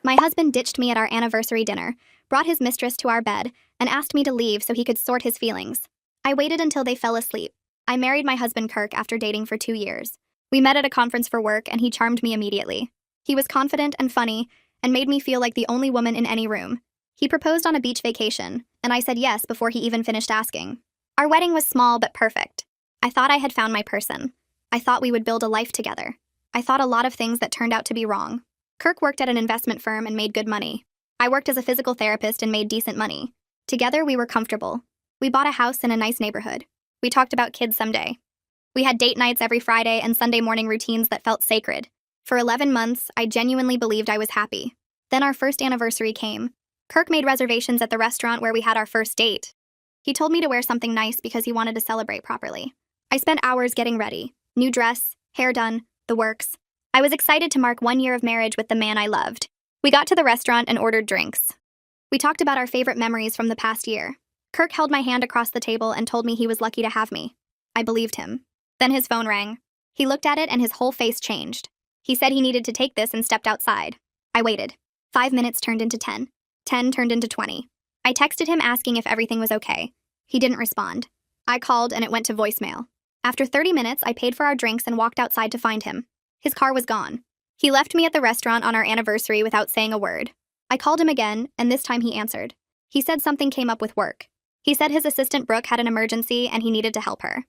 My husband ditched me at our anniversary dinner, brought his mistress to our bed, and asked me to leave so he could sort his feelings. I waited until they fell asleep. I married my husband Kirk after dating for 2 years. We met at a conference for work, and he charmed me immediately. He was confident and funny, and made me feel like the only woman in any room. He proposed on a beach vacation, and I said yes before he even finished asking. Our wedding was small but perfect. I thought I had found my person. I thought we would build a life together. I thought a lot of things that turned out to be wrong. Kirk worked at an investment firm and made good money. I worked as a physical therapist and made decent money. Together, we were comfortable. We bought a house in a nice neighborhood. We talked about kids someday. We had date nights every Friday and Sunday morning routines that felt sacred. For 11 months, I genuinely believed I was happy. Then our first anniversary came. Kirk made reservations at the restaurant where we had our first date. He told me to wear something nice because he wanted to celebrate properly. I spent hours getting ready. New dress, hair done, the works. I was excited to mark 1 year of marriage with the man I loved. We got to the restaurant and ordered drinks. We talked about our favorite memories from the past year. Kirk held my hand across the table and told me he was lucky to have me. I believed him. Then his phone rang. He looked at it and his whole face changed. He said he needed to take this and stepped outside. I waited. 5 minutes turned into 10. 10 turned into 20. I texted him asking if everything was okay. He didn't respond. I called and it went to voicemail. After 30 minutes, I paid for our drinks and walked outside to find him. His car was gone. He left me at the restaurant on our anniversary without saying a word. I called him again, and this time he answered. He said something came up with work. He said his assistant Brooke had an emergency and he needed to help her.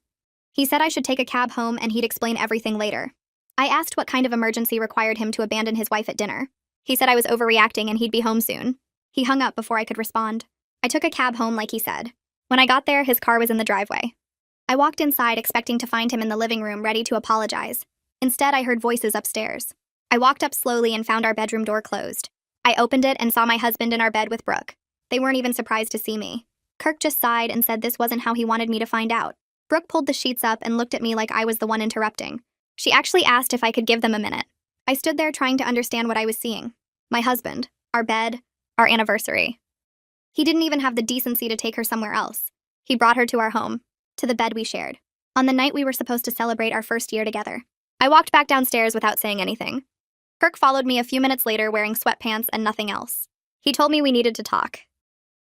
He said I should take a cab home and he'd explain everything later. I asked what kind of emergency required him to abandon his wife at dinner. He said I was overreacting and he'd be home soon. He hung up before I could respond. I took a cab home like he said. When I got there, his car was in the driveway. I walked inside expecting to find him in the living room ready to apologize. Instead, I heard voices upstairs. I walked up slowly and found our bedroom door closed. I opened it and saw my husband in our bed with Brooke. They weren't even surprised to see me. Kirk just sighed and said this wasn't how he wanted me to find out. Brooke pulled the sheets up and looked at me like I was the one interrupting. She actually asked if I could give them a minute. I stood there trying to understand what I was seeing. My husband, our bed, our anniversary. He didn't even have the decency to take her somewhere else. He brought her to our home, to the bed we shared, on the night we were supposed to celebrate our first year together. I walked back downstairs without saying anything. Kirk followed me a few minutes later wearing sweatpants and nothing else. He told me we needed to talk.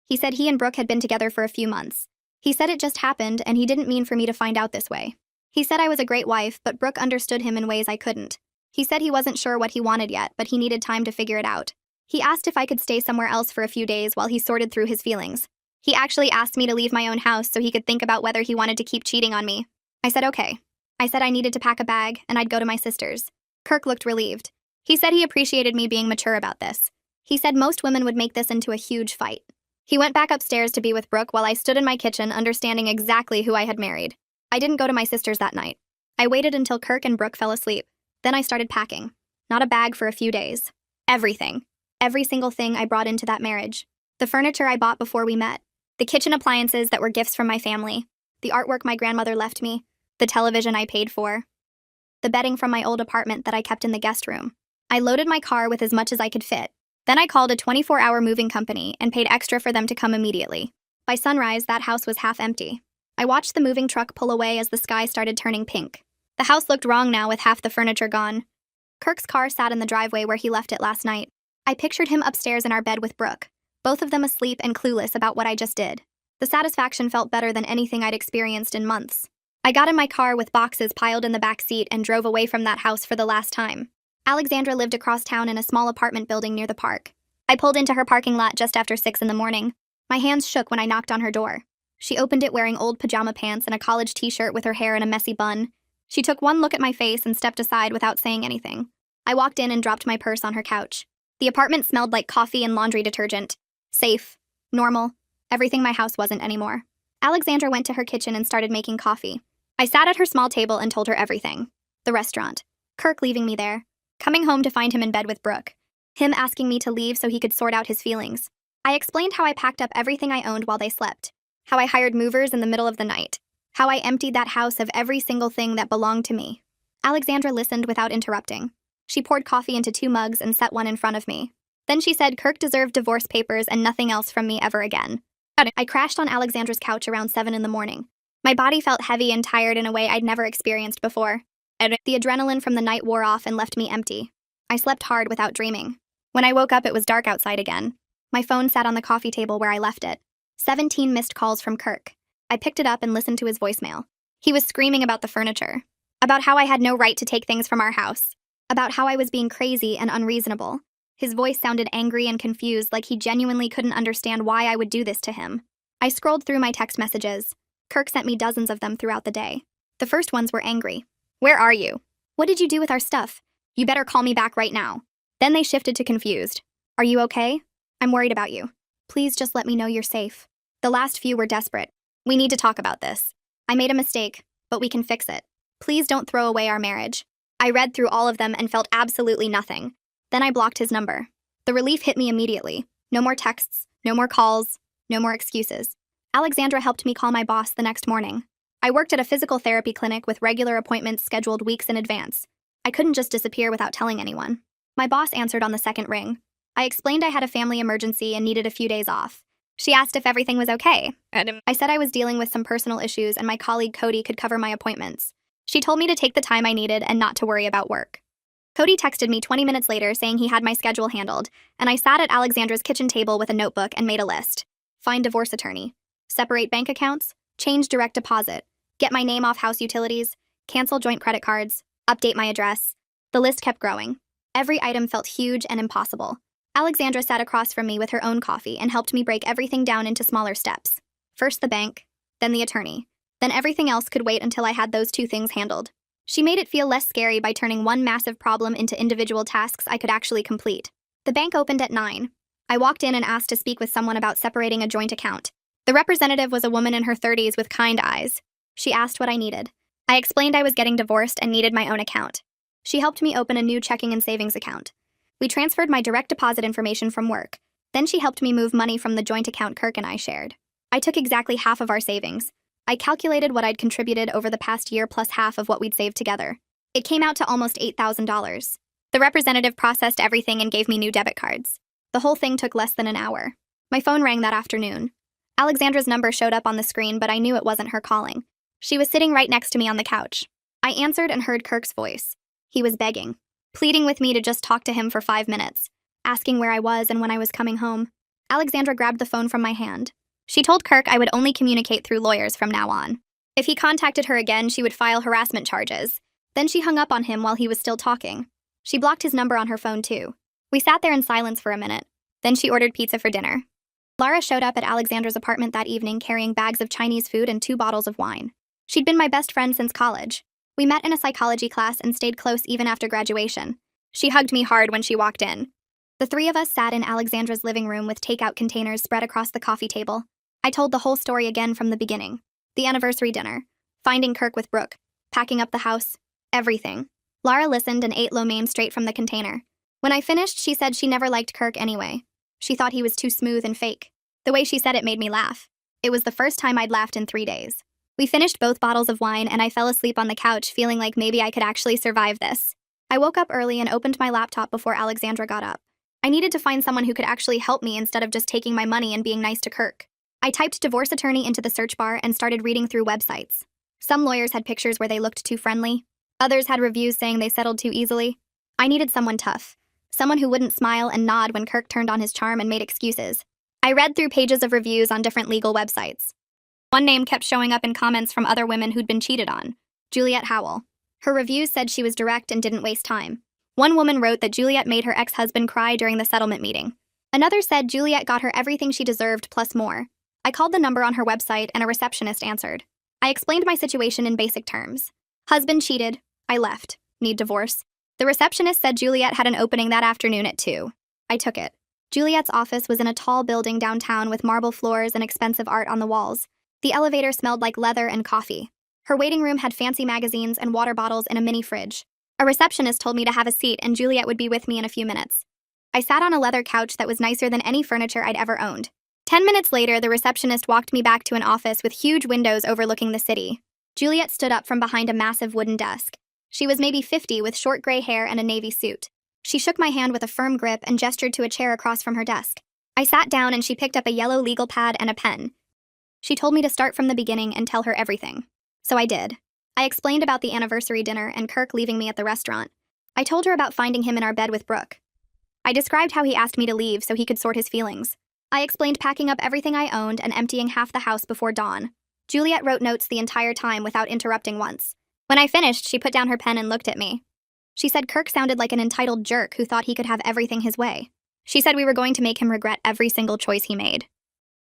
He said he and Brooke had been together for a few months. He said it just happened and he didn't mean for me to find out this way. He said I was a great wife, but Brooke understood him in ways I couldn't. He said he wasn't sure what he wanted yet, but he needed time to figure it out. He asked if I could stay somewhere else for a few days while he sorted through his feelings. He actually asked me to leave my own house so he could think about whether he wanted to keep cheating on me. I said okay. I said I needed to pack a bag and I'd go to my sister's. Kirk looked relieved. He said he appreciated me being mature about this. He said most women would make this into a huge fight. He went back upstairs to be with Brooke while I stood in my kitchen understanding exactly who I had married. I didn't go to my sister's that night. I waited until Kirk and Brooke fell asleep. Then I started packing. Not a bag for a few days. Everything. Every single thing I brought into that marriage. The furniture I bought before we met. The kitchen appliances that were gifts from my family. The artwork my grandmother left me. The television I paid for. The bedding from my old apartment that I kept in the guest room. I loaded my car with as much as I could fit. Then I called a 24-hour moving company and paid extra for them to come immediately. By sunrise, that house was half empty. I watched the moving truck pull away as the sky started turning pink. The house looked wrong now with half the furniture gone. Kirk's car sat in the driveway where he left it last night. I pictured him upstairs in our bed with Brooke, both of them asleep and clueless about what I just did. The satisfaction felt better than anything I'd experienced in months. I got in my car with boxes piled in the back seat and drove away from that house for the last time. Alexandra lived across town in a small apartment building near the park. I pulled into her parking lot just after 6 in the morning. My hands shook when I knocked on her door. She opened it wearing old pajama pants and a college t-shirt with her hair in a messy bun. She took one look at my face and stepped aside without saying anything. I walked in and dropped my purse on her couch. The apartment smelled like coffee and laundry detergent. Safe. Normal. Everything my house wasn't anymore. Alexandra went to her kitchen and started making coffee. I sat at her small table and told her everything. The restaurant. Kirk leaving me there. Coming home to find him in bed with Brooke. Him asking me to leave so he could sort out his feelings. I explained how I packed up everything I owned while they slept. How I hired movers in the middle of the night. How I emptied that house of every single thing that belonged to me. Alexandra listened without interrupting. She poured coffee into 2 mugs and set one in front of me. Then she said Kirk deserved divorce papers and nothing else from me ever again. I crashed on Alexandra's couch around 7 in the morning. My body felt heavy and tired in a way I'd never experienced before. The adrenaline from the night wore off and left me empty. I slept hard without dreaming. When I woke up, it was dark outside again. My phone sat on the coffee table where I left it. 17 missed calls from Kirk. I picked it up and listened to his voicemail. He was screaming about the furniture, about how I had no right to take things from our house, about how I was being crazy and unreasonable. His voice sounded angry and confused, like he genuinely couldn't understand why I would do this to him. I scrolled through my text messages. Kirk sent me dozens of them throughout the day. The first ones were angry. "Where are you? What did you do with our stuff? You better call me back right now." Then they shifted to confused. "Are you okay? I'm worried about you. Please just let me know you're safe." The last few were desperate. "We need to talk about this. I made a mistake, but we can fix it. Please don't throw away our marriage." I read through all of them and felt absolutely nothing. Then I blocked his number. The relief hit me immediately. No more texts, no more calls, no more excuses. Alexandra helped me call my boss the next morning. I worked at a physical therapy clinic with regular appointments scheduled weeks in advance. I couldn't just disappear without telling anyone. My boss answered on the second ring. I explained I had a family emergency and needed a few days off. She asked if everything was okay. I said I was dealing with some personal issues and my colleague Cody could cover my appointments. She told me to take the time I needed and not to worry about work. Cody texted me 20 minutes later saying he had my schedule handled, and I sat at Alexandra's kitchen table with a notebook and made a list. Find divorce attorney. Separate bank accounts. Change direct deposit. Get my name off house utilities. Cancel joint credit cards. Update my address. The list kept growing. Every item felt huge and impossible. Alexandra sat across from me with her own coffee and helped me break everything down into smaller steps. First the bank, then the attorney. Then everything else could wait until I had those two things handled. She made it feel less scary by turning one massive problem into individual tasks I could actually complete. The bank opened at 9. I walked in and asked to speak with someone about separating a joint account. The representative was a woman in her 30s with kind eyes. She asked what I needed. I explained I was getting divorced and needed my own account. She helped me open a new checking and savings account. We transferred my direct deposit information from work. Then she helped me move money from the joint account Kirk and I shared. I took exactly half of our savings. I calculated what I'd contributed over the past year plus half of what we'd saved together. It came out to almost $8,000. The representative processed everything and gave me new debit cards. The whole thing took less than an hour. My phone rang that afternoon. Alexandra's number showed up on the screen, but I knew it wasn't her calling. She was sitting right next to me on the couch. I answered and heard Kirk's voice. He was begging, pleading with me to just talk to him for 5 minutes, asking where I was and when I was coming home. Alexandra grabbed the phone from my hand. She told Kirk I would only communicate through lawyers from now on. If he contacted her again, she would file harassment charges. Then she hung up on him while he was still talking. She blocked his number on her phone too. We sat there in silence for a minute. Then she ordered pizza for dinner. Lara showed up at Alexandra's apartment that evening carrying bags of Chinese food and 2 bottles of wine. She'd been my best friend since college. We met in a psychology class and stayed close even after graduation. She hugged me hard when she walked in. The 3 of us sat in Alexandra's living room with takeout containers spread across the coffee table. I told the whole story again from the beginning. The anniversary dinner, finding Kirk with Brooke, packing up the house, everything. Lara listened and ate lo mein straight from the container. When I finished, she said she never liked Kirk anyway. She thought he was too smooth and fake. The way she said it made me laugh. It was the first time I'd laughed in 3 days. We finished both bottles of wine and I fell asleep on the couch feeling like maybe I could actually survive this. I woke up early and opened my laptop before Alexandra got up. I needed to find someone who could actually help me instead of just taking my money and being nice to Kirk. I typed divorce attorney into the search bar and started reading through websites. Some lawyers had pictures where they looked too friendly. Others had reviews saying they settled too easily. I needed someone tough. Someone who wouldn't smile and nod when Kirk turned on his charm and made excuses. I read through pages of reviews on different legal websites. One name kept showing up in comments from other women who'd been cheated on. Juliet Howell. Her reviews said she was direct and didn't waste time. One woman wrote that Juliet made her ex-husband cry during the settlement meeting. Another said Juliet got her everything she deserved plus more. I called the number on her website and a receptionist answered. I explained my situation in basic terms. Husband cheated. I left. Need divorce. The receptionist said Juliet had an opening that afternoon at 2. I took it. Juliet's office was in a tall building downtown with marble floors and expensive art on the walls. The elevator smelled like leather and coffee. Her waiting room had fancy magazines and water bottles in a mini fridge. A receptionist told me to have a seat and Juliet would be with me in a few minutes. I sat on a leather couch that was nicer than any furniture I'd ever owned. 10 minutes later, the receptionist walked me back to an office with huge windows overlooking the city. Juliet stood up from behind a massive wooden desk. She was maybe 50 with short gray hair and a navy suit. She shook my hand with a firm grip and gestured to a chair across from her desk. I sat down and she picked up a yellow legal pad and a pen. She told me to start from the beginning and tell her everything. So I did. I explained about the anniversary dinner and Kirk leaving me at the restaurant. I told her about finding him in our bed with Brooke. I described how he asked me to leave so he could sort his feelings. I explained packing up everything I owned and emptying half the house before dawn. Juliet wrote notes the entire time without interrupting once. When I finished, she put down her pen and looked at me. She said Kirk sounded like an entitled jerk who thought he could have everything his way. She said we were going to make him regret every single choice he made.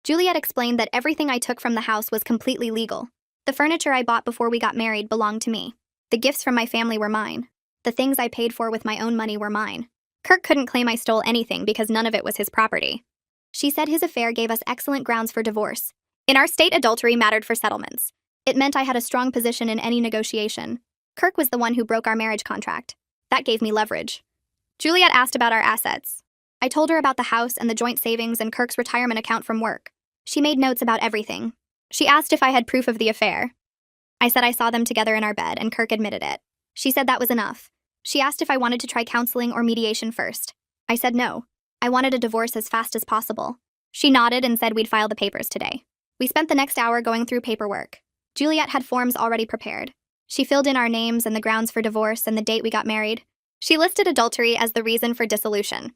Juliet explained that everything I took from the house was completely legal. The furniture I bought before we got married belonged to me. The gifts from my family were mine. The things I paid for with my own money were mine. Kirk couldn't claim I stole anything because none of it was his property. She said his affair gave us excellent grounds for divorce. In our state, adultery mattered for settlements. It meant I had a strong position in any negotiation. Kirk was the one who broke our marriage contract. That gave me leverage. Juliet asked about our assets. I told her about the house and the joint savings and Kirk's retirement account from work. She made notes about everything. She asked if I had proof of the affair. I said I saw them together in our bed, and Kirk admitted it. She said that was enough. She asked if I wanted to try counseling or mediation first. I said no. I wanted a divorce as fast as possible. She nodded and said we'd file the papers today. We spent the next hour going through paperwork. Juliet had forms already prepared. She filled in our names and the grounds for divorce and the date we got married. She listed adultery as the reason for dissolution.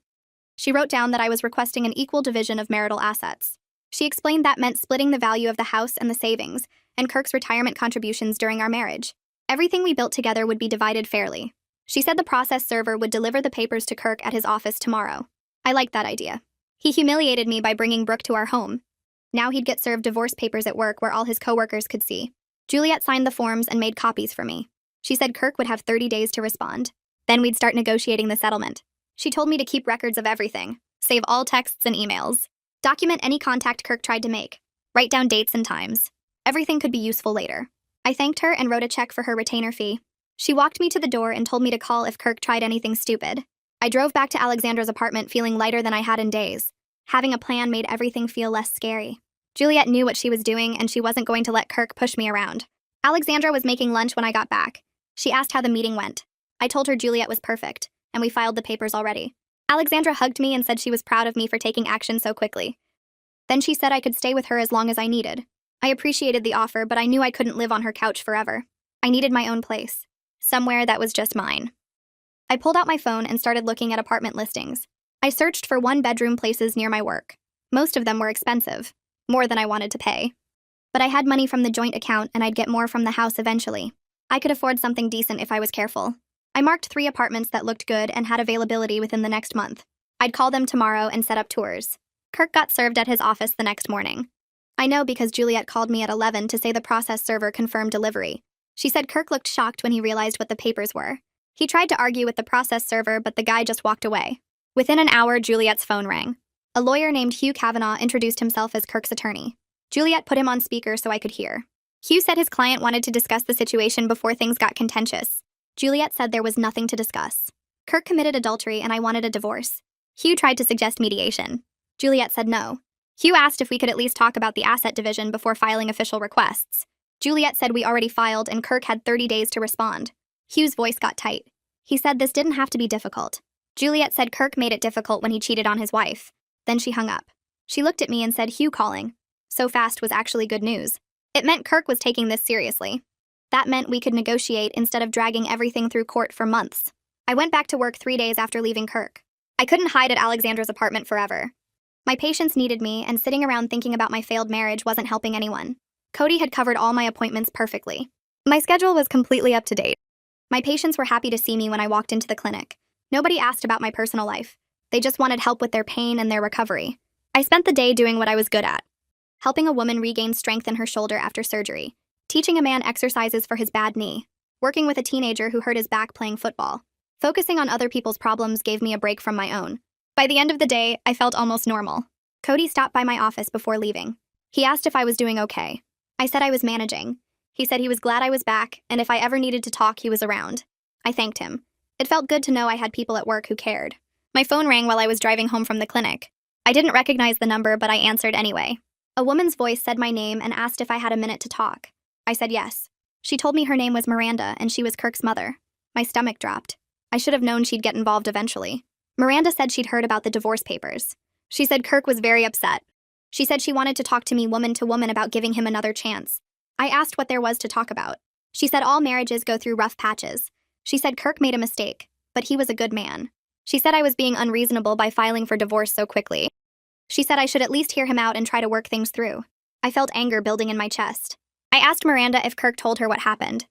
She wrote down that I was requesting an equal division of marital assets. She explained that meant splitting the value of the house and the savings, and Kirk's retirement contributions during our marriage. Everything we built together would be divided fairly. She said the process server would deliver the papers to Kirk at his office tomorrow. I liked that idea. He humiliated me by bringing Brooke to our home. Now he'd get served divorce papers at work where all his coworkers could see. Juliet signed the forms and made copies for me. She said Kirk would have 30 days to respond. Then we'd start negotiating the settlement. She told me to keep records of everything, save all texts and emails, document any contact Kirk tried to make, write down dates and times. Everything could be useful later. I thanked her and wrote a check for her retainer fee. She walked me to the door and told me to call if Kirk tried anything stupid. I drove back to Alexandra's apartment feeling lighter than I had in days. Having a plan made everything feel less scary. Juliet knew what she was doing, and she wasn't going to let Kirk push me around. Alexandra was making lunch when I got back. She asked how the meeting went. I told her Juliet was perfect, and we filed the papers already. Alexandra hugged me and said she was proud of me for taking action so quickly. Then she said I could stay with her as long as I needed. I appreciated the offer, but I knew I couldn't live on her couch forever. I needed my own place. Somewhere that was just mine. I pulled out my phone and started looking at apartment listings. I searched for one-bedroom places near my work. Most of them were expensive, more than I wanted to pay. But I had money from the joint account and I'd get more from the house eventually. I could afford something decent if I was careful. I marked 3 apartments that looked good and had availability within the next month. I'd call them tomorrow and set up tours. Kirk got served at his office the next morning. I know because Juliet called me at 11 to say the process server confirmed delivery. She said Kirk looked shocked when he realized what the papers were. He tried to argue with the process server, but the guy just walked away. Within an hour, Juliet's phone rang. A lawyer named Hugh Kavanaugh introduced himself as Kirk's attorney. Juliet put him on speaker so I could hear. Hugh said his client wanted to discuss the situation before things got contentious. Juliet said there was nothing to discuss. Kirk committed adultery and I wanted a divorce. Hugh tried to suggest mediation. Juliet said no. Hugh asked if we could at least talk about the asset division before filing official requests. Juliet said we already filed and Kirk had 30 days to respond. Hugh's voice got tight. He said this didn't have to be difficult. Juliet said Kirk made it difficult when he cheated on his wife. Then she hung up. She looked at me and said Hugh calling. So fast was actually good news. It meant Kirk was taking this seriously. That meant we could negotiate instead of dragging everything through court for months. I went back to work 3 days after leaving Kirk. I couldn't hide at Alexandra's apartment forever. My patients needed me, and sitting around thinking about my failed marriage wasn't helping anyone. Cody had covered all my appointments perfectly. My schedule was completely up to date. My patients were happy to see me when I walked into the clinic. Nobody asked about my personal life. They just wanted help with their pain and their recovery. I spent the day doing what I was good at. Helping a woman regain strength in her shoulder after surgery. Teaching a man exercises for his bad knee. Working with a teenager who hurt his back playing football. Focusing on other people's problems gave me a break from my own. By the end of the day, I felt almost normal. Cody stopped by my office before leaving. He asked if I was doing okay. I said I was managing. He said he was glad I was back, and if I ever needed to talk, he was around. I thanked him. It felt good to know I had people at work who cared. My phone rang while I was driving home from the clinic. I didn't recognize the number, but I answered anyway. A woman's voice said my name and asked if I had a minute to talk. I said yes. She told me her name was Miranda and she was Kirk's mother. My stomach dropped. I should have known she'd get involved eventually. Miranda said she'd heard about the divorce papers. She said Kirk was very upset. She said she wanted to talk to me woman to woman about giving him another chance. I asked what there was to talk about. She said all marriages go through rough patches. She said Kirk made a mistake, but he was a good man. She said I was being unreasonable by filing for divorce so quickly. She said I should at least hear him out and try to work things through. I felt anger building in my chest. I asked Miranda if Kirk told her what happened.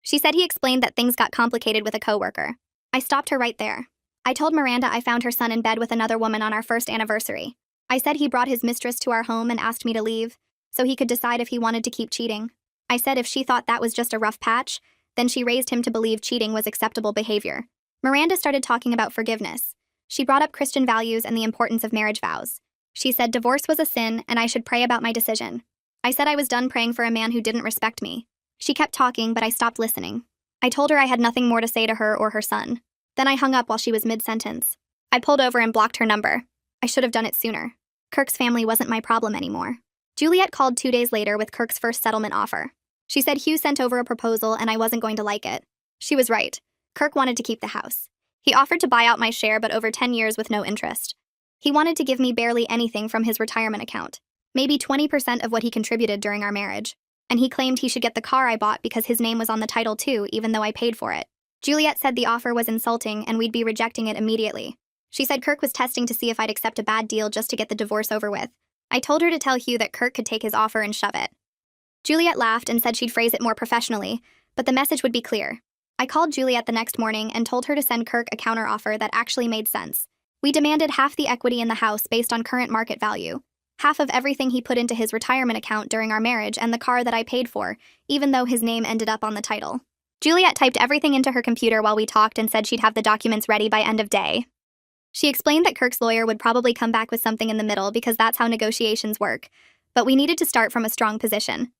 She said he explained that things got complicated with a coworker. I stopped her right there. I told Miranda I found her son in bed with another woman on our first anniversary. I said he brought his mistress to our home and asked me to leave, so he could decide if he wanted to keep cheating. I said if she thought that was just a rough patch, then she raised him to believe cheating was acceptable behavior. Miranda started talking about forgiveness. She brought up Christian values and the importance of marriage vows. She said divorce was a sin and I should pray about my decision. I said I was done praying for a man who didn't respect me. She kept talking, but I stopped listening. I told her I had nothing more to say to her or her son. Then I hung up while she was mid-sentence. I pulled over and blocked her number. I should have done it sooner. Kirk's family wasn't my problem anymore. Juliet called 2 days later with Kirk's first settlement offer. She said Hugh sent over a proposal and I wasn't going to like it. She was right. Kirk wanted to keep the house. He offered to buy out my share, but over 10 years with no interest. He wanted to give me barely anything from his retirement account, maybe 20% of what he contributed during our marriage. And he claimed he should get the car I bought because his name was on the title too, even though I paid for it. Juliet said the offer was insulting and we'd be rejecting it immediately. She said Kirk was testing to see if I'd accept a bad deal just to get the divorce over with. I told her to tell Hugh that Kirk could take his offer and shove it. Juliet laughed and said she'd phrase it more professionally, but the message would be clear. I called Juliet the next morning and told her to send Kirk a counteroffer that actually made sense. We demanded half the equity in the house based on current market value, half of everything he put into his retirement account during our marriage, and the car that I paid for, even though his name ended up on the title. Juliet typed everything into her computer while we talked and said she'd have the documents ready by end of day. She explained that Kirk's lawyer would probably come back with something in the middle because that's how negotiations work, but we needed to start from a strong position.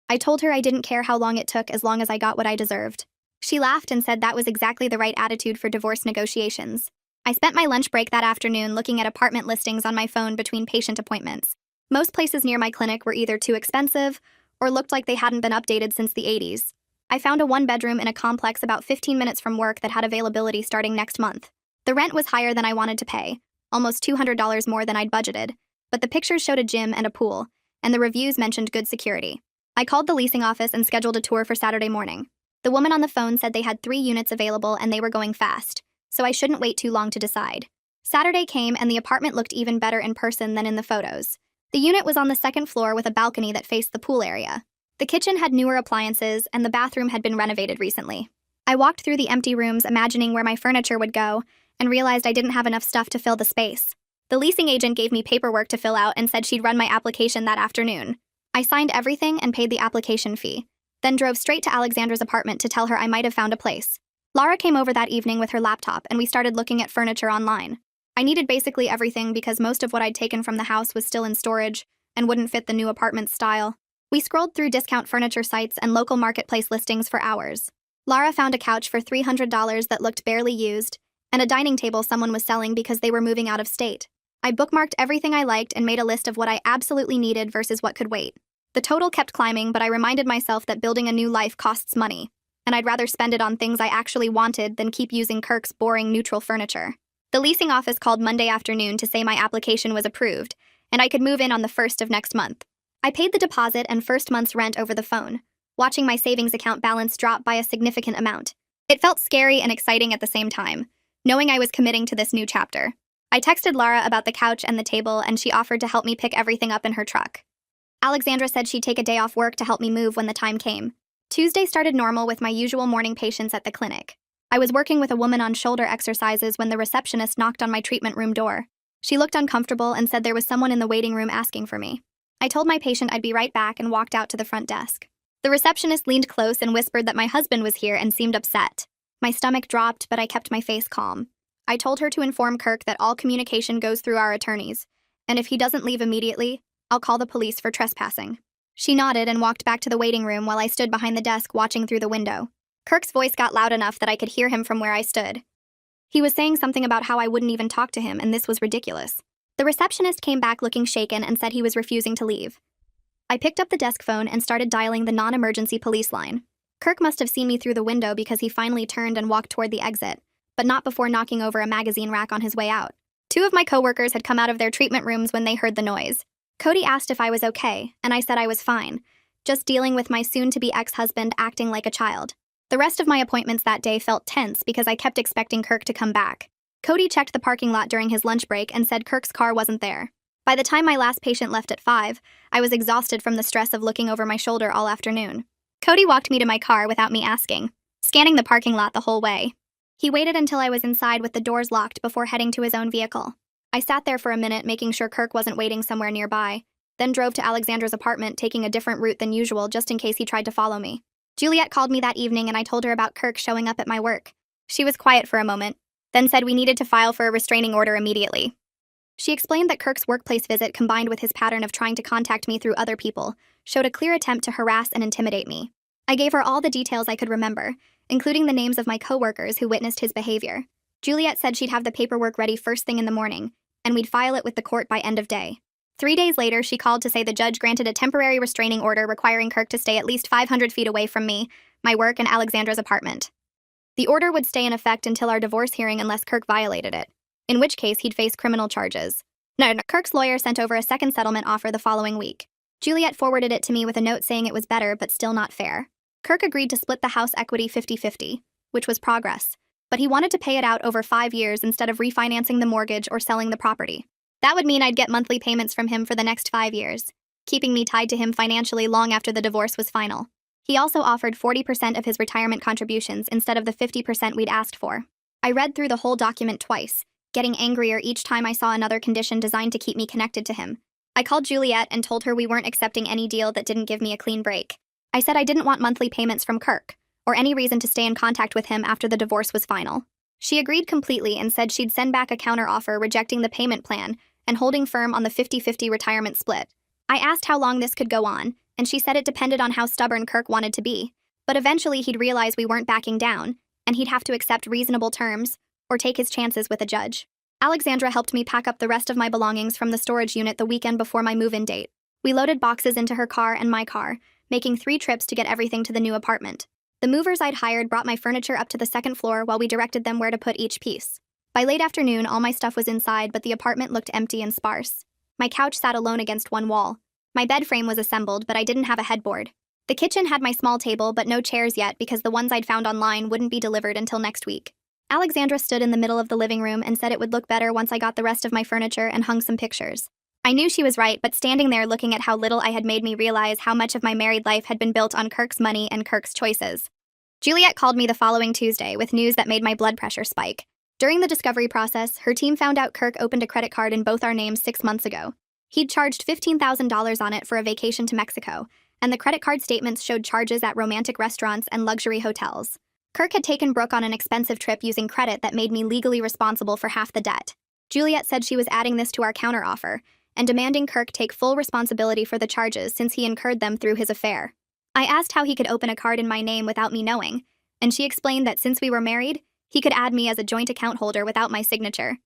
I told her I didn't care how long it took as long as I got what I deserved. She laughed and said that was exactly the right attitude for divorce negotiations. I spent my lunch break that afternoon looking at apartment listings on my phone between patient appointments. Most places near my clinic were either too expensive or looked like they hadn't been updated since the 80s. I found a one-bedroom in a complex about 15 minutes from work that had availability starting next month. The rent was higher than I wanted to pay, almost $200 more than I'd budgeted, but the pictures showed a gym and a pool, and the reviews mentioned good security. I called the leasing office and scheduled a tour for Saturday morning. The woman on the phone said they had 3 units available and they were going fast, so I shouldn't wait too long to decide. Saturday came and the apartment looked even better in person than in the photos. The unit was on the 2nd floor with a balcony that faced the pool area. The kitchen had newer appliances and the bathroom had been renovated recently. I walked through the empty rooms imagining where my furniture would go and realized I didn't have enough stuff to fill the space. The leasing agent gave me paperwork to fill out and said she'd run my application that afternoon. I signed everything and paid the application fee, then drove straight to Alexandra's apartment to tell her I might have found a place. Lara came over that evening with her laptop and we started looking at furniture online. I needed basically everything because most of what I'd taken from the house was still in storage and wouldn't fit the new apartment style. We scrolled through discount furniture sites and local marketplace listings for hours. Lara found a couch for $300 that looked barely used, and a dining table someone was selling because they were moving out of state. I bookmarked everything I liked and made a list of what I absolutely needed versus what could wait. The total kept climbing, but I reminded myself that building a new life costs money, and I'd rather spend it on things I actually wanted than keep using Kirk's boring neutral furniture. The leasing office called Monday afternoon to say my application was approved, and I could move in on the 1st of next month. I paid the deposit and first month's rent over the phone, watching my savings account balance drop by a significant amount. It felt scary and exciting at the same time, knowing I was committing to this new chapter. I texted Lara about the couch and the table, and she offered to help me pick everything up in her truck. Alexandra said she'd take a day off work to help me move when the time came. Tuesday started normal with my usual morning patients at the clinic. I was working with a woman on shoulder exercises when the receptionist knocked on my treatment room door. She looked uncomfortable and said there was someone in the waiting room asking for me. I told my patient I'd be right back and walked out to the front desk. The receptionist leaned close and whispered that my husband was here and seemed upset. My stomach dropped, but I kept my face calm. I told her to inform Kirk that all communication goes through our attorneys, and if he doesn't leave immediately, I'll call the police for trespassing. She nodded and walked back to the waiting room while I stood behind the desk watching through the window. Kirk's voice got loud enough that I could hear him from where I stood. He was saying something about how I wouldn't even talk to him, and this was ridiculous. The receptionist came back looking shaken and said he was refusing to leave. I picked up the desk phone and started dialing the non-emergency police line. Kirk must have seen me through the window because he finally turned and walked toward the exit, but not before knocking over a magazine rack on his way out. 2 of my coworkers had come out of their treatment rooms when they heard the noise. Cody asked if I was okay, and I said I was fine, just dealing with my soon-to-be ex-husband acting like a child. The rest of my appointments that day felt tense because I kept expecting Kirk to come back. Cody checked the parking lot during his lunch break and said Kirk's car wasn't there. By the time my last patient left at 5, I was exhausted from the stress of looking over my shoulder all afternoon. Cody walked me to my car without me asking, scanning the parking lot the whole way. He waited until I was inside with the doors locked before heading to his own vehicle. I sat there for a minute, making sure Kirk wasn't waiting somewhere nearby, then drove to Alexandra's apartment, taking a different route than usual just in case he tried to follow me. Juliet called me that evening and I told her about Kirk showing up at my work. She was quiet for a moment, then said we needed to file for a restraining order immediately. She explained that Kirk's workplace visit, combined with his pattern of trying to contact me through other people, showed a clear attempt to harass and intimidate me. I gave her all the details I could remember, including the names of my coworkers who witnessed his behavior. Juliet said she'd have the paperwork ready first thing in the morning, and we'd file it with the court by end of day. 3 days later, she called to say the judge granted a temporary restraining order requiring Kirk to stay at least 500 feet away from me, my work, and Alexandra's apartment. The order would stay in effect until our divorce hearing unless Kirk violated it, in which case he'd face criminal charges. No, Kirk's lawyer sent over a second settlement offer the following week. Juliet forwarded it to me with a note saying it was better but still not fair. Kirk agreed to split the house equity 50-50, which was progress, but he wanted to pay it out over 5 years instead of refinancing the mortgage or selling the property. That would mean I'd get monthly payments from him for the next 5 years, keeping me tied to him financially long after the divorce was final. He also offered 40% of his retirement contributions instead of the 50% we'd asked for. I read through the whole document twice, getting angrier each time I saw another condition designed to keep me connected to him. I called Juliet and told her we weren't accepting any deal that didn't give me a clean break. I said I didn't want monthly payments from Kirk, or any reason to stay in contact with him after the divorce was final. She agreed completely and said she'd send back a counteroffer rejecting the payment plan and holding firm on the 50-50 retirement split. I asked how long this could go on, and she said it depended on how stubborn Kirk wanted to be, but eventually he'd realize we weren't backing down, and he'd have to accept reasonable terms or take his chances with a judge. Alexandra helped me pack up the rest of my belongings from the storage unit the weekend before my move-in date. We loaded boxes into her car and my car, making 3 trips to get everything to the new apartment. The movers I'd hired brought my furniture up to the second floor while we directed them where to put each piece. By late afternoon, all my stuff was inside, but the apartment looked empty and sparse. My couch sat alone against one wall. My bed frame was assembled, but I didn't have a headboard. The kitchen had my small table, but no chairs yet because the ones I'd found online wouldn't be delivered until next week. Alexandra stood in the middle of the living room and said it would look better once I got the rest of my furniture and hung some pictures. I knew she was right, but standing there looking at how little I had made me realize how much of my married life had been built on Kirk's money and Kirk's choices. Juliet called me the following Tuesday with news that made my blood pressure spike. During the discovery process, her team found out Kirk opened a credit card in both our names 6 months ago. He'd charged $15,000 on it for a vacation to Mexico, and the credit card statements showed charges at romantic restaurants and luxury hotels. Kirk had taken Brooke on an expensive trip using credit that made me legally responsible for half the debt. Juliet said she was adding this to our counteroffer and demanding Kirk take full responsibility for the charges since he incurred them through his affair. I asked how he could open a card in my name without me knowing, and she explained that since we were married, he could add me as a joint account holder without my signature.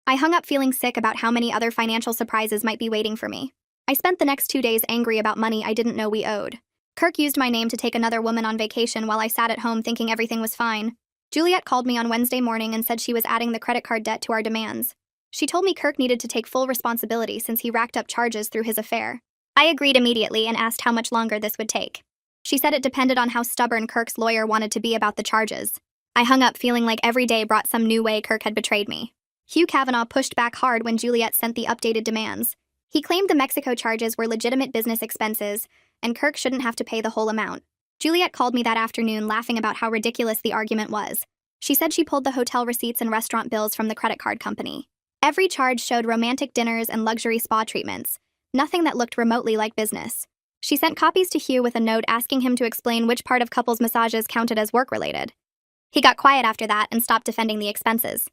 I hung up feeling sick about how many other financial surprises might be waiting for me. I spent the next 2 days angry about money I didn't know we owed. Kirk used my name to take another woman on vacation while I sat at home thinking everything was fine. Juliet called me on Wednesday morning and said she was adding the credit card debt to our demands. She told me Kirk needed to take full responsibility since he racked up charges through his affair. I agreed immediately and asked how much longer this would take. She said it depended on how stubborn Kirk's lawyer wanted to be about the charges. I hung up feeling like every day brought some new way Kirk had betrayed me. Hugh Kavanaugh pushed back hard when Juliet sent the updated demands. He claimed the Mexico charges were legitimate business expenses, and Kirk shouldn't have to pay the whole amount. Juliet called me that afternoon laughing about how ridiculous the argument was. She said she pulled the hotel receipts and restaurant bills from the credit card company. Every charge showed romantic dinners and luxury spa treatments, nothing that looked remotely like business. She sent copies to Hugh with a note asking him to explain which part of couples massages counted as work-related. He got quiet after that and stopped defending the expenses.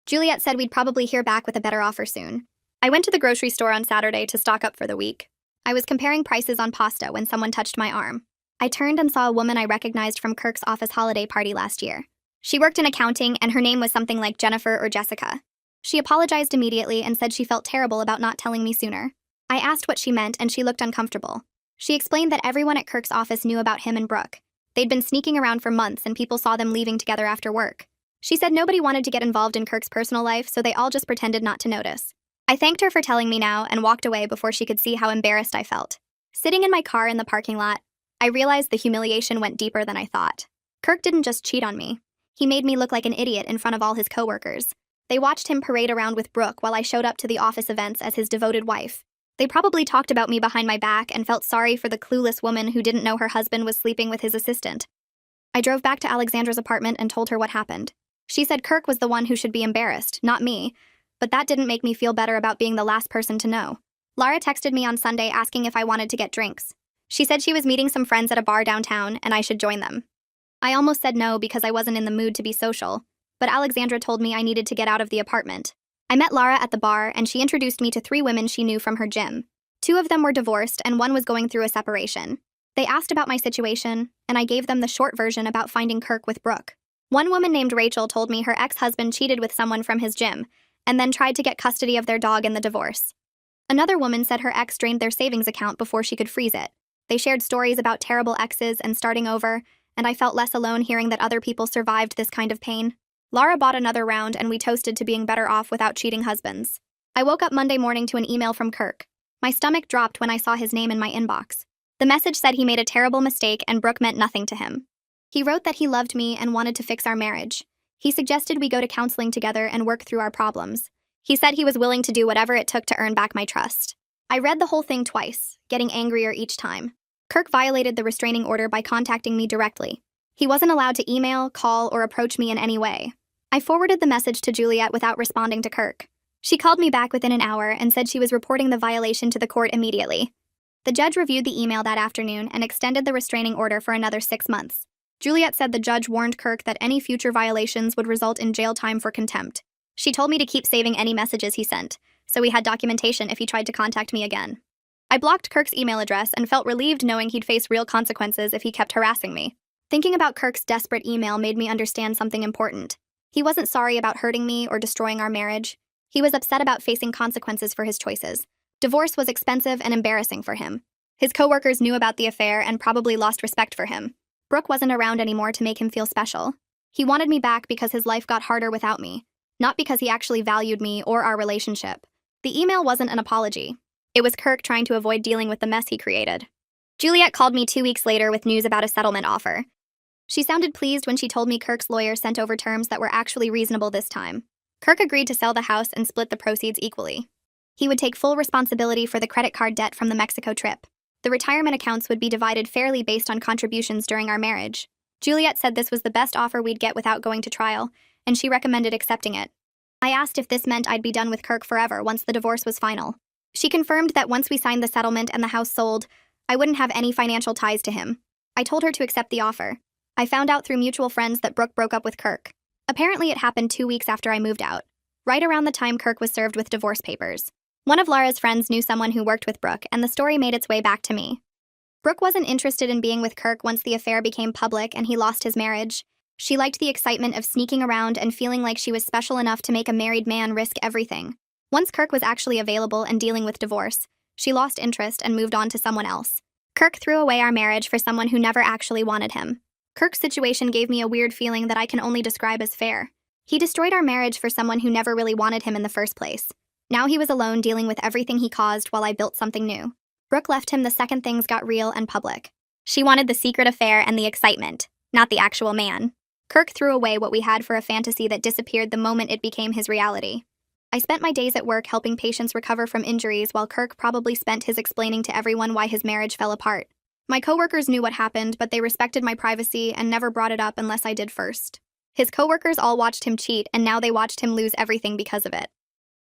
Juliet said we'd probably hear back with a better offer soon. I went to the grocery store on Saturday to stock up for the week. I was comparing prices on pasta when someone touched my arm. I turned and saw a woman I recognized from Kirk's office holiday party last year. She worked in accounting, and her name was something like Jennifer or Jessica. She apologized immediately and said she felt terrible about not telling me sooner. I asked what she meant, and she looked uncomfortable. She explained that everyone at Kirk's office knew about him and Brooke. They'd been sneaking around for months, and people saw them leaving together after work. She said nobody wanted to get involved in Kirk's personal life, so they all just pretended not to notice. I thanked her for telling me now and walked away before she could see how embarrassed I felt. Sitting in my car in the parking lot, I realized the humiliation went deeper than I thought. Kirk didn't just cheat on me. He made me look like an idiot in front of all his coworkers. They watched him parade around with Brooke while I showed up to the office events as his devoted wife. They probably talked about me behind my back and felt sorry for the clueless woman who didn't know her husband was sleeping with his assistant. I drove back to Alexandra's apartment and told her what happened. She said Kirk was the one who should be embarrassed, not me, but that didn't make me feel better about being the last person to know. Lara texted me on Sunday asking if I wanted to get drinks. She said she was meeting some friends at a bar downtown and I should join them. I almost said no because I wasn't in the mood to be social, but Alexandra told me I needed to get out of the apartment. I met Lara at the bar and she introduced me to 3 women she knew from her gym. 2 of them were divorced and 1 was going through a separation. They asked about my situation, and I gave them the short version about finding Kirk with Brooke. One woman named Rachel told me her ex-husband cheated with someone from his gym, and then tried to get custody of their dog in the divorce. Another woman said her ex drained their savings account before she could freeze it. They shared stories about terrible exes and starting over, and I felt less alone hearing that other people survived this kind of pain. Lara bought another round and we toasted to being better off without cheating husbands. I woke up Monday morning to an email from Kirk. My stomach dropped when I saw his name in my inbox. The message said he made a terrible mistake and Brooke meant nothing to him. He wrote that he loved me and wanted to fix our marriage. He suggested we go to counseling together and work through our problems. He said he was willing to do whatever it took to earn back my trust. I read the whole thing twice, getting angrier each time. Kirk violated the restraining order by contacting me directly. He wasn't allowed to email, call, or approach me in any way. I forwarded the message to Juliet without responding to Kirk. She called me back within an hour and said she was reporting the violation to the court immediately. The judge reviewed the email that afternoon and extended the restraining order for another 6 months. Juliet said the judge warned Kirk that any future violations would result in jail time for contempt. She told me to keep saving any messages he sent, so we had documentation if he tried to contact me again. I blocked Kirk's email address and felt relieved knowing he'd face real consequences if he kept harassing me. Thinking about Kirk's desperate email made me understand something important. He wasn't sorry about hurting me or destroying our marriage. He was upset about facing consequences for his choices. Divorce was expensive and embarrassing for him. His coworkers knew about the affair and probably lost respect for him. Brooke wasn't around anymore to make him feel special. He wanted me back because his life got harder without me, not because he actually valued me or our relationship. The email wasn't an apology. It was Kirk trying to avoid dealing with the mess he created. Juliet called me 2 weeks later with news about a settlement offer. She sounded pleased when she told me Kirk's lawyer sent over terms that were actually reasonable this time. Kirk agreed to sell the house and split the proceeds equally. He would take full responsibility for the credit card debt from the Mexico trip. The retirement accounts would be divided fairly based on contributions during our marriage. Juliet said this was the best offer we'd get without going to trial, and she recommended accepting it. I asked if this meant I'd be done with Kirk forever once the divorce was final. She confirmed that once we signed the settlement and the house sold, I wouldn't have any financial ties to him. I told her to accept the offer. I found out through mutual friends that Brooke broke up with Kirk. Apparently it happened 2 weeks after I moved out, right around the time Kirk was served with divorce papers. One of Lara's friends knew someone who worked with Brooke, and the story made its way back to me. Brooke wasn't interested in being with Kirk once the affair became public and he lost his marriage. She liked the excitement of sneaking around and feeling like she was special enough to make a married man risk everything. Once Kirk was actually available and dealing with divorce, she lost interest and moved on to someone else. Kirk threw away our marriage for someone who never actually wanted him. Kirk's situation gave me a weird feeling that I can only describe as fair. He destroyed our marriage for someone who never really wanted him in the first place. Now he was alone dealing with everything he caused while I built something new. Brooke left him the second things got real and public. She wanted the secret affair and the excitement, not the actual man. Kirk threw away what we had for a fantasy that disappeared the moment it became his reality. I spent my days at work helping patients recover from injuries while Kirk probably spent his explaining to everyone why his marriage fell apart. My coworkers knew what happened, but they respected my privacy and never brought it up unless I did first. His coworkers all watched him cheat, and now they watched him lose everything because of it.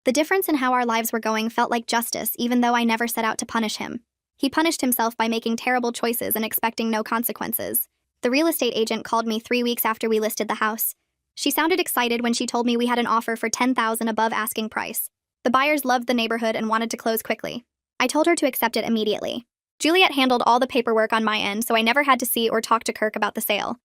The difference in how our lives were going felt like justice, even though I never set out to punish him. He punished himself by making terrible choices and expecting no consequences. The real estate agent called me 3 weeks after we listed the house. She sounded excited when she told me we had an offer for $10,000 above asking price. The buyers loved the neighborhood and wanted to close quickly. I told her to accept it immediately. Juliet handled all the paperwork on my end, so I never had to see or talk to Kirk about the sale.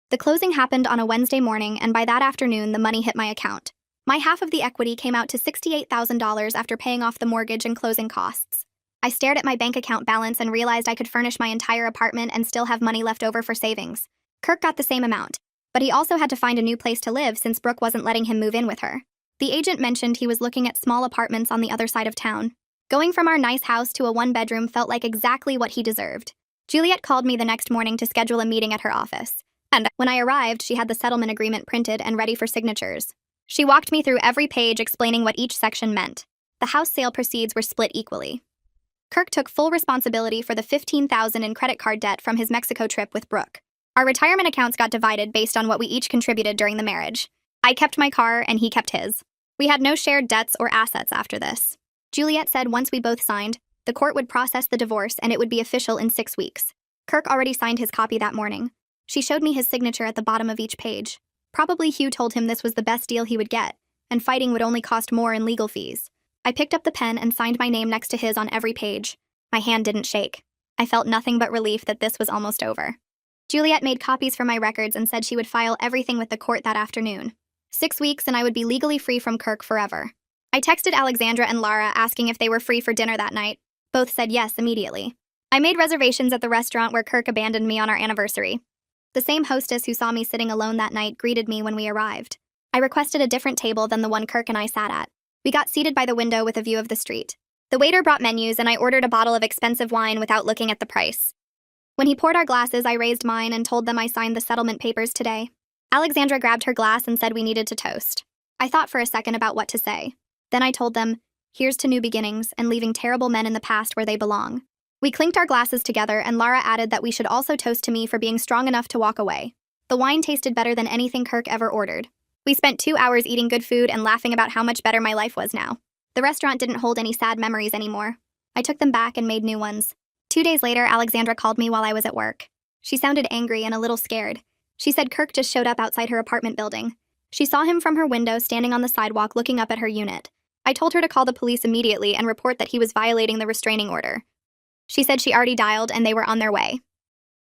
The closing happened on a Wednesday morning, and by that afternoon, the money hit my account. My half of the equity came out to $68,000 after paying off the mortgage and closing costs. I stared at my bank account balance and realized I could furnish my entire apartment and still have money left over for savings. Kirk got the same amount, but he also had to find a new place to live since Brooke wasn't letting him move in with her. The agent mentioned he was looking at small apartments on the other side of town. Going from our nice house to a one-bedroom felt like exactly what he deserved. Juliet called me the next morning to schedule a meeting at her office, and when I arrived, she had the settlement agreement printed and ready for signatures. She walked me through every page explaining what each section meant. The house sale proceeds were split equally. Kirk took full responsibility for the $15,000 in credit card debt from his Mexico trip with Brooke. Our retirement accounts got divided based on what we each contributed during the marriage. I kept my car and he kept his. We had no shared debts or assets after this. Juliet said once we both signed, the court would process the divorce and it would be official in 6 weeks. Kirk already signed his copy that morning. She showed me his signature at the bottom of each page. Probably Hugh told him this was the best deal he would get, and fighting would only cost more in legal fees. I picked up the pen and signed my name next to his on every page. My hand didn't shake. I felt nothing but relief that this was almost over. Juliet made copies for my records and said she would file everything with the court that afternoon. 6 weeks and I would be legally free from Kirk forever. I texted Alexandra and Lara asking if they were free for dinner that night. Both said yes immediately. I made reservations at the restaurant where Kirk abandoned me on our anniversary. The same hostess who saw me sitting alone that night greeted me when we arrived. I requested a different table than the one Kirk and I sat at. We got seated by the window with a view of the street. The waiter brought menus and I ordered a bottle of expensive wine without looking at the price. When he poured our glasses, I raised mine and told them I signed the settlement papers today. Alexandra grabbed her glass and said we needed to toast. I thought for a second about what to say. Then I told them, here's to new beginnings and leaving terrible men in the past where they belong. We clinked our glasses together and Lara added that we should also toast to me for being strong enough to walk away. The wine tasted better than anything Kirk ever ordered. We spent 2 hours eating good food and laughing about how much better my life was now. The restaurant didn't hold any sad memories anymore. I took them back and made new ones. 2 days later, Alexandra called me while I was at work. She sounded angry and a little scared. She said Kirk just showed up outside her apartment building. She saw him from her window standing on the sidewalk looking up at her unit. I told her to call the police immediately and report that he was violating the restraining order. She said she already dialed and they were on their way.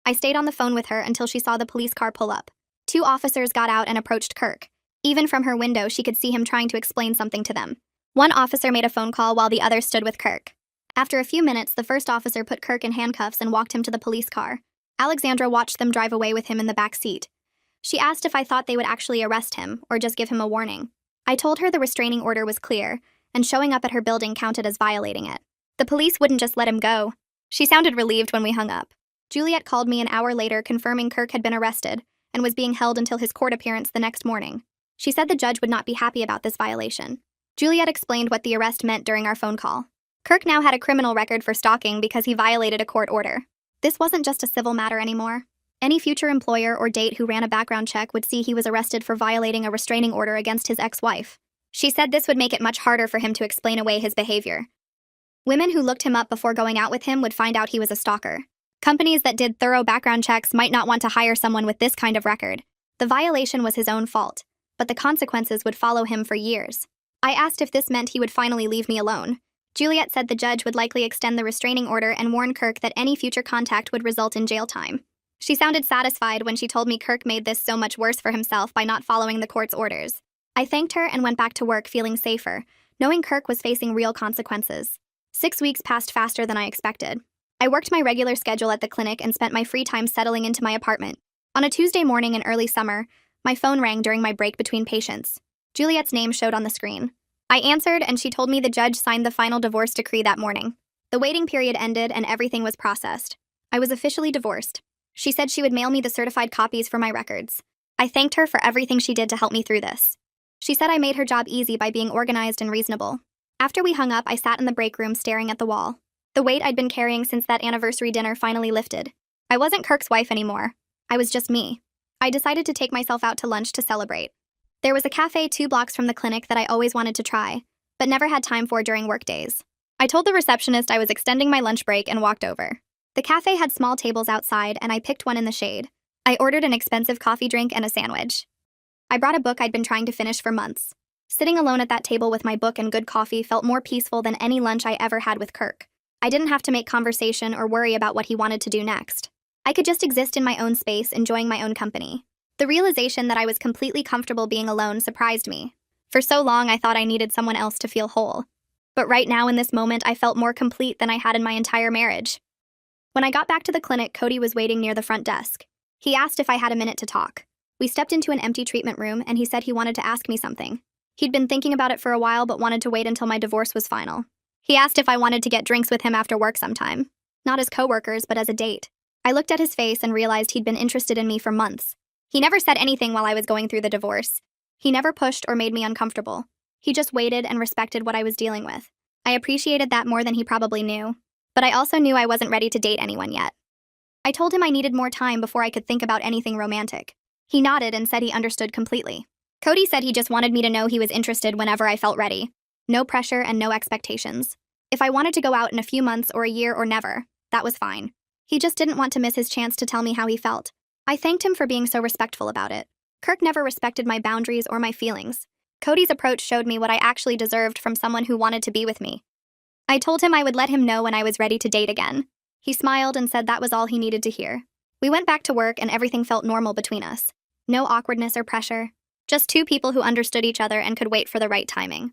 I stayed on the phone with her until she saw the police car pull up. 2 officers got out and approached Kirk. Even from her window, she could see him trying to explain something to them. One officer made a phone call while the other stood with Kirk. After a few minutes, the first officer put Kirk in handcuffs and walked him to the police car. Alexandra watched them drive away with him in the back seat. She asked if I thought they would actually arrest him or just give him a warning. I told her the restraining order was clear, and showing up at her building counted as violating it. The police wouldn't just let him go. She sounded relieved when we hung up. Juliet called me an hour later confirming Kirk had been arrested and was being held until his court appearance the next morning. She said the judge would not be happy about this violation. Juliet explained what the arrest meant during our phone call. Kirk now had a criminal record for stalking because he violated a court order. This wasn't just a civil matter anymore. Any future employer or date who ran a background check would see he was arrested for violating a restraining order against his ex-wife. She said this would make it much harder for him to explain away his behavior. Women who looked him up before going out with him would find out he was a stalker. Companies that did thorough background checks might not want to hire someone with this kind of record. The violation was his own fault, but the consequences would follow him for years. I asked if this meant he would finally leave me alone. Juliet said the judge would likely extend the restraining order and warn Kirk that any future contact would result in jail time. She sounded satisfied when she told me Kirk made this so much worse for himself by not following the court's orders. I thanked her and went back to work feeling safer, knowing Kirk was facing real consequences. 6 weeks passed faster than I expected. I worked my regular schedule at the clinic and spent my free time settling into my apartment. On a Tuesday morning in early summer, my phone rang during my break between patients. Juliet's name showed on the screen. I answered and she told me the judge signed the final divorce decree that morning. The waiting period ended and everything was processed. I was officially divorced. She said she would mail me the certified copies for my records. I thanked her for everything she did to help me through this. She said I made her job easy by being organized and reasonable. After we hung up, I sat in the break room staring at the wall. The weight I'd been carrying since that anniversary dinner finally lifted. I wasn't Kirk's wife anymore. I was just me. I decided to take myself out to lunch to celebrate. There was a cafe 2 blocks from the clinic that I always wanted to try, but never had time for during workdays. I told the receptionist I was extending my lunch break and walked over. The cafe had small tables outside and I picked one in the shade. I ordered an expensive coffee drink and a sandwich. I brought a book I'd been trying to finish for months. Sitting alone at that table with my book and good coffee felt more peaceful than any lunch I ever had with Kirk. I didn't have to make conversation or worry about what he wanted to do next. I could just exist in my own space, enjoying my own company. The realization that I was completely comfortable being alone surprised me. For so long, I thought I needed someone else to feel whole. But right now, in this moment, I felt more complete than I had in my entire marriage. When I got back to the clinic, Cody was waiting near the front desk. He asked if I had a minute to talk. We stepped into an empty treatment room, and he said he wanted to ask me something. He'd been thinking about it for a while, but wanted to wait until my divorce was final. He asked if I wanted to get drinks with him after work sometime. Not as coworkers, but as a date. I looked at his face and realized he'd been interested in me for months. He never said anything while I was going through the divorce. He never pushed or made me uncomfortable. He just waited and respected what I was dealing with. I appreciated that more than he probably knew. But I also knew I wasn't ready to date anyone yet. I told him I needed more time before I could think about anything romantic. He nodded and said he understood completely. Cody said he just wanted me to know he was interested whenever I felt ready. No pressure and no expectations. If I wanted to go out in a few months or a year or never, that was fine. He just didn't want to miss his chance to tell me how he felt. I thanked him for being so respectful about it. Kirk never respected my boundaries or my feelings. Cody's approach showed me what I actually deserved from someone who wanted to be with me. I told him I would let him know when I was ready to date again. He smiled and said that was all he needed to hear. We went back to work and everything felt normal between us. No awkwardness or pressure. Just two people who understood each other and could wait for the right timing.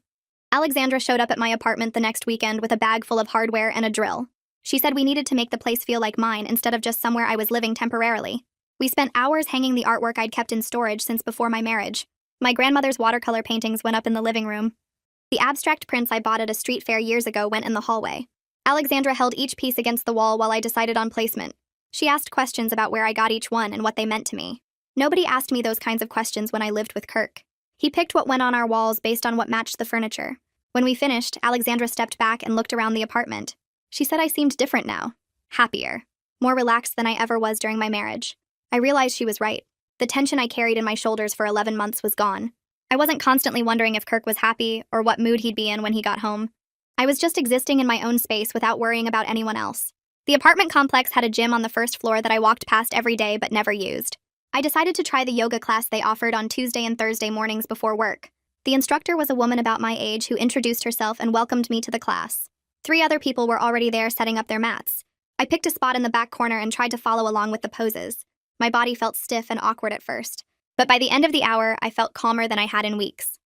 Alexandra showed up at my apartment the next weekend with a bag full of hardware and a drill. She said we needed to make the place feel like mine instead of just somewhere I was living temporarily. We spent hours hanging the artwork I'd kept in storage since before my marriage. My grandmother's watercolor paintings went up in the living room. The abstract prints I bought at a street fair years ago went in the hallway. Alexandra held each piece against the wall while I decided on placement. She asked questions about where I got each one and what they meant to me. Nobody asked me those kinds of questions when I lived with Kirk. He picked what went on our walls based on what matched the furniture. When we finished, Alexandra stepped back and looked around the apartment. She said I seemed different now. Happier. More relaxed than I ever was during my marriage. I realized she was right. The tension I carried in my shoulders for 11 months was gone. I wasn't constantly wondering if Kirk was happy or what mood he'd be in when he got home. I was just existing in my own space without worrying about anyone else. The apartment complex had a gym on the first floor that I walked past every day but never used. I decided to try the yoga class they offered on Tuesday and Thursday mornings before work. The instructor was a woman about my age who introduced herself and welcomed me to the class. 3 other people were already there setting up their mats. I picked a spot in the back corner and tried to follow along with the poses. My body felt stiff and awkward at first, but by the end of the hour, I felt calmer than I had in weeks.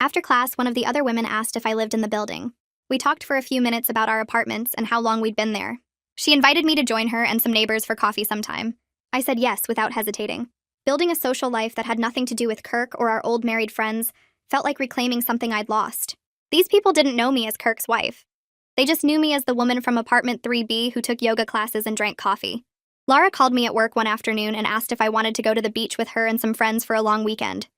After class, one of the other women asked if I lived in the building. We talked for a few minutes about our apartments and how long we'd been there. She invited me to join her and some neighbors for coffee sometime. I said yes without hesitating. Building a social life that had nothing to do with Kirk or our old married friends felt like reclaiming something I'd lost. These people didn't know me as Kirk's wife. They just knew me as the woman from apartment 3B who took yoga classes and drank coffee. Laura called me at work one afternoon and asked if I wanted to go to the beach with her and some friends for a long weekend.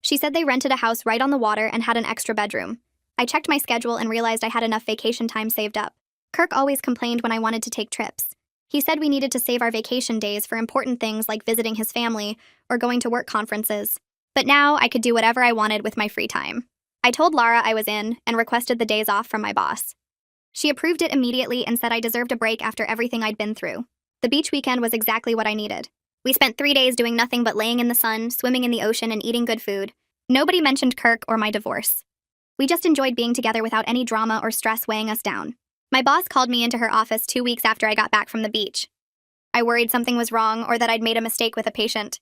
She said they rented a house right on the water and had an extra bedroom. I checked my schedule and realized I had enough vacation time saved up. Kirk always complained when I wanted to take trips. He said we needed to save our vacation days for important things like visiting his family or going to work conferences. But now I could do whatever I wanted with my free time. I told Laura I was in and requested the days off from my boss. She approved it immediately and said I deserved a break after everything I'd been through. The beach weekend was exactly what I needed. We spent 3 days doing nothing but laying in the sun, swimming in the ocean, and eating good food. Nobody mentioned Kirk or my divorce. We just enjoyed being together without any drama or stress weighing us down. My boss called me into her office 2 weeks after I got back from the beach. I worried something was wrong or that I'd made a mistake with a patient.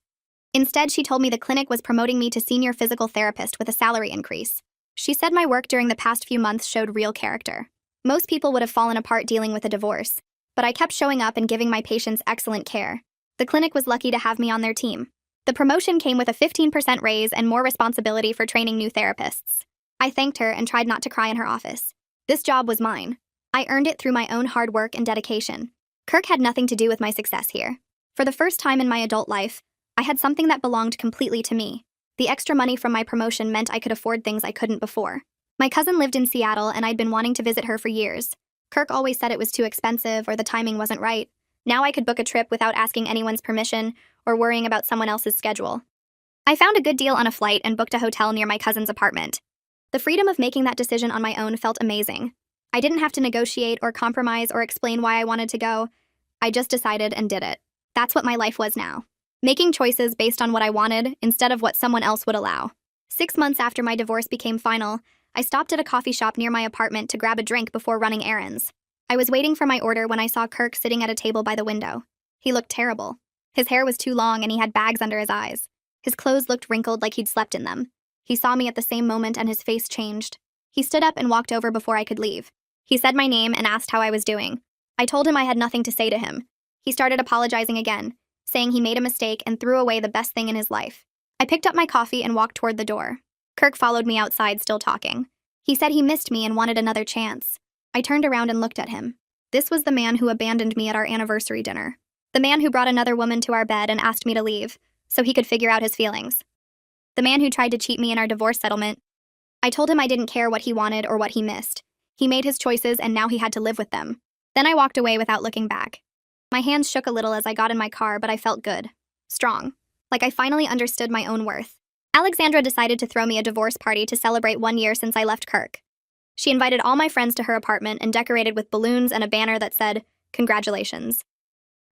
Instead, she told me the clinic was promoting me to senior physical therapist with a salary increase. She said my work during the past few months showed real character. Most people would have fallen apart dealing with a divorce, but I kept showing up and giving my patients excellent care. The clinic was lucky to have me on their team. The promotion came with a 15% raise and more responsibility for training new therapists. I thanked her and tried not to cry in her office. This job was mine. I earned it through my own hard work and dedication. Kirk had nothing to do with my success here. For the first time in my adult life, I had something that belonged completely to me. The extra money from my promotion meant I could afford things I couldn't before. My cousin lived in Seattle and I'd been wanting to visit her for years. Kirk always said it was too expensive or the timing wasn't right. Now I could book a trip without asking anyone's permission or worrying about someone else's schedule. I found a good deal on a flight and booked a hotel near my cousin's apartment. The freedom of making that decision on my own felt amazing. I didn't have to negotiate or compromise or explain why I wanted to go. I just decided and did it. That's what my life was now. Making choices based on what I wanted instead of what someone else would allow. 6 months after my divorce became final, I stopped at a coffee shop near my apartment to grab a drink before running errands. I was waiting for my order when I saw Kirk sitting at a table by the window. He looked terrible. His hair was too long and he had bags under his eyes. His clothes looked wrinkled like he'd slept in them. He saw me at the same moment and his face changed. He stood up and walked over before I could leave. He said my name and asked how I was doing. I told him I had nothing to say to him. He started apologizing again, saying he made a mistake and threw away the best thing in his life. I picked up my coffee and walked toward the door. Kirk followed me outside, still talking. He said he missed me and wanted another chance. I turned around and looked at him. This was the man who abandoned me at our anniversary dinner. The man who brought another woman to our bed and asked me to leave, so he could figure out his feelings. The man who tried to cheat me in our divorce settlement. I told him I didn't care what he wanted or what he missed. He made his choices and now he had to live with them. Then I walked away without looking back. My hands shook a little as I got in my car, but I felt good. Strong. Like I finally understood my own worth. Alexandra decided to throw me a divorce party to celebrate 1 year since I left Kirk. She invited all my friends to her apartment and decorated with balloons and a banner that said, "Congratulations."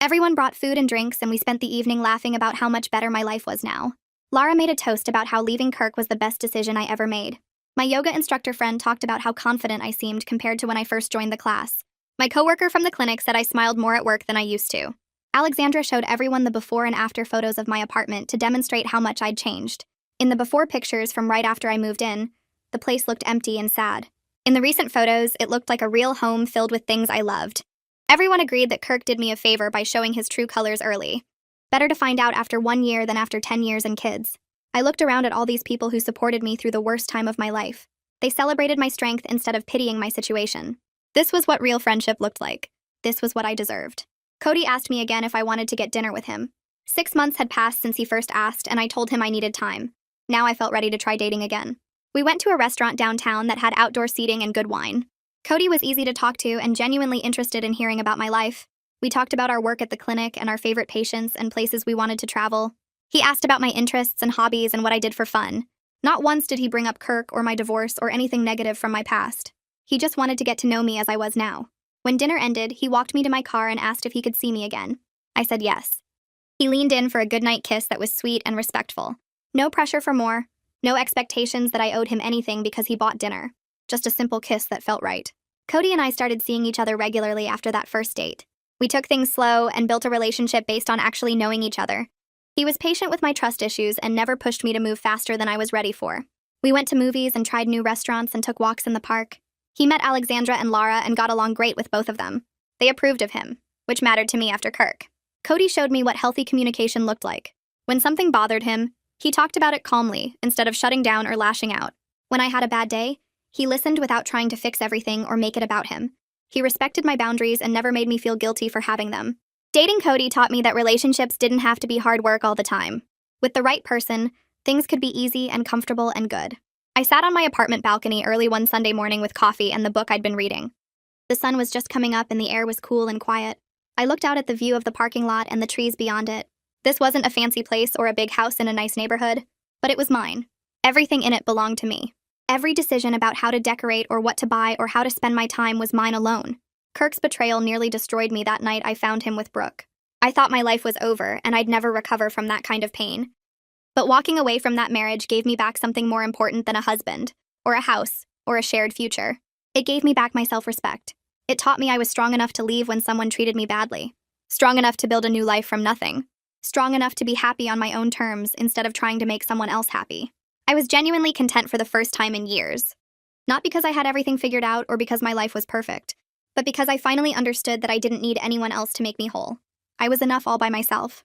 Everyone brought food and drinks, and we spent the evening laughing about how much better my life was now. Lara made a toast about how leaving Kirk was the best decision I ever made. My yoga instructor friend talked about how confident I seemed compared to when I first joined the class. My coworker from the clinic said I smiled more at work than I used to. Alexandra showed everyone the before and after photos of my apartment to demonstrate how much I'd changed. In the before pictures from right after I moved in, the place looked empty and sad. In the recent photos, it looked like a real home filled with things I loved. Everyone agreed that Kirk did me a favor by showing his true colors early. Better to find out after 1 year than after 10 years and kids. I looked around at all these people who supported me through the worst time of my life. They celebrated my strength instead of pitying my situation. This was what real friendship looked like. This was what I deserved. Cody asked me again if I wanted to get dinner with him. 6 months had passed since he first asked, and I told him I needed time. Now I felt ready to try dating again. We went to a restaurant downtown that had outdoor seating and good wine. Cody was easy to talk to and genuinely interested in hearing about my life. We talked about our work at the clinic and our favorite patients and places we wanted to travel. He asked about my interests and hobbies and what I did for fun. Not once did he bring up Kirk or my divorce or anything negative from my past. He just wanted to get to know me as I was now. When dinner ended, he walked me to my car and asked if he could see me again. I said yes. He leaned in for a goodnight kiss that was sweet and respectful. No pressure for more. No expectations that I owed him anything because he bought dinner. Just a simple kiss that felt right. Cody and I started seeing each other regularly after that first date. We took things slow and built a relationship based on actually knowing each other. He was patient with my trust issues and never pushed me to move faster than I was ready for. We went to movies and tried new restaurants and took walks in the park. He met Alexandra and Lara and got along great with both of them. They approved of him, which mattered to me after Kirk. Cody showed me what healthy communication looked like. When something bothered him, he talked about it calmly instead of shutting down or lashing out. When I had a bad day, he listened without trying to fix everything or make it about him. He respected my boundaries and never made me feel guilty for having them. Dating Cody taught me that relationships didn't have to be hard work all the time. With the right person, things could be easy and comfortable and good. I sat on my apartment balcony early one Sunday morning with coffee and the book I'd been reading. The sun was just coming up and the air was cool and quiet. I looked out at the view of the parking lot and the trees beyond it. This wasn't a fancy place or a big house in a nice neighborhood, but it was mine. Everything in it belonged to me. Every decision about how to decorate or what to buy or how to spend my time was mine alone. Kirk's betrayal nearly destroyed me that night I found him with Brooke. I thought my life was over and I'd never recover from that kind of pain. But walking away from that marriage gave me back something more important than a husband, or a house, or a shared future. It gave me back my self-respect. It taught me I was strong enough to leave when someone treated me badly. Strong enough to build a new life from nothing. Strong enough to be happy on my own terms instead of trying to make someone else happy. I was genuinely content for the first time in years. Not because I had everything figured out or because my life was perfect, but because I finally understood that I didn't need anyone else to make me whole. I was enough all by myself.